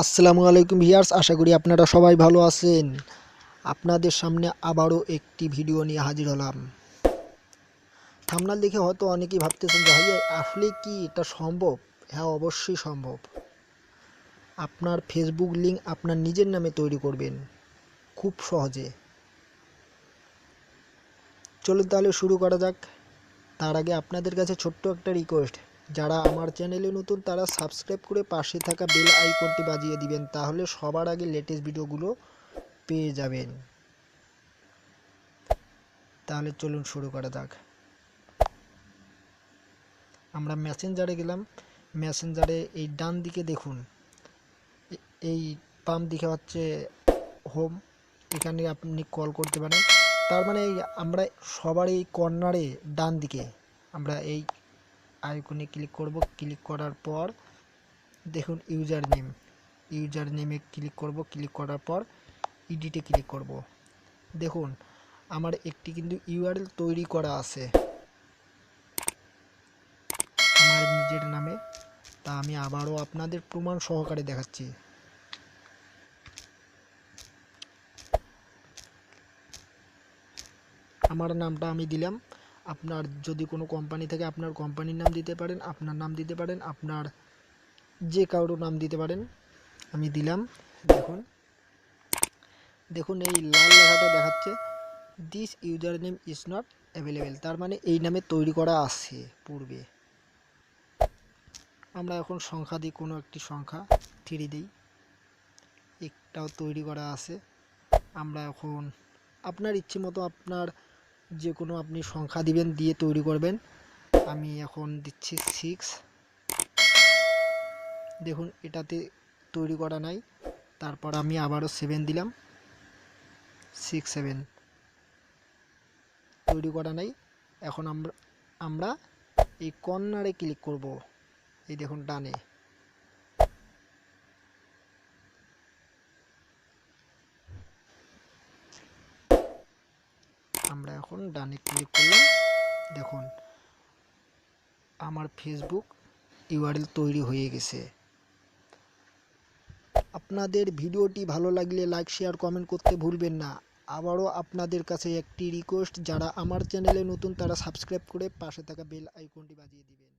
আসসালামু আলাইকুম ভিউয়ার্স, আশা করি আপনারা সবাই ভালো আছেন। আপনাদের সামনে আবারও একটি ভিডিও নিয়ে হাজির হলাম। থাম্বনেল দেখে হয়তো অনেকেই ভাবতেছেন যে ভাইয়া আসলে কি এটা সম্ভব? হ্যাঁ, অবশ্যই সম্ভব। আপনার ফেসবুক লিংক আপনার নিজের নামে তৈরি করবেন খুব সহজে। চলুন তাহলে শুরু করা যাক। তার আগে আপনাদের কাছে ছোট্ট একটা রিকোয়েস্ট, যারা আমার চ্যানেলে নতুন তারা সাবস্ক্রাইব করে পাশে থাকা বেল আইকনটি বাজিয়ে দিবেন, তাহলে সবার আগে লেটেস্ট ভিডিওগুলো পেয়ে যাবেন। তাহলে চলুন শুরু করা যাক। আমরা মেসেঞ্জারে গেলাম। মেসেঞ্জারে এই ডান দিকে দেখুন, এই বাম দিকে হচ্ছে হোম, এখানে আপনি কল করতে পারেন। তার মানে আমরা সবার এই কর্নারে ডান দিকে আমরা এই আইকনে ক্লিক করব। ক্লিক করার পর দেখুন ইউজার নেমে ক্লিক করব। ক্লিক করার পর এডিটে ক্লিক করব। দেখুন আমার একটি কিন্তু ইউআরএল তৈরি করা আছে আমার নিজের নামে। তা আমি আবারও আপনাদের প্রমাণ সহকারে দেখাচ্ছি। আমার নামটা আমি দিলাম। আপনার যদি কোনো কোম্পানি থাকে আপনার কোম্পানির নাম দিতে পারেন, আপনার নাম দিতে পারেন, আপনার যে কারো নাম দিতে পারেন। আমি দিলাম। দেখুন দেখুন এই লাল লেখাটা দেখাচ্ছে this user name is not available, তার মানে এই নামে তৈরি করা আছে পূর্বে। আমরা এখন সংখ্যা দিই, কোনো একটি সংখ্যা 3 দিই, একটাও তৈরি করা আছে। আমরা এখন আপনার ইচ্ছে মতো আপনার যে কোনো আপনি সংখ্যা দিবেন, দিয়ে তৈরি করবেন। আমি এখন দিচ্ছি 6। দেখুন এটাতে তৈরি করা নাই। তারপর আমি আবারও 7 দিলাম। 6 7 তৈরি করা নাই। এখন আমরা এই কর্নারে ক্লিক করব। এই দেখুন ডানে, আমরা এখন ডানে ক্লিক করলাম। দেখুন আমার ফেসবুক ইউআরএল তৈরি হয়ে গেছে। আপনাদের ভিডিওটি ভালো লাগলে লাইক শেয়ার কমেন্ট করতে ভুলবেন না। আবারও আপনাদের কাছে একটি রিকোয়েস্ট, যারা আমার চ্যানেলে নতুন তারা সাবস্ক্রাইব করে পাশে থাকা বেল আইকনটি বাজিয়ে দিবেন।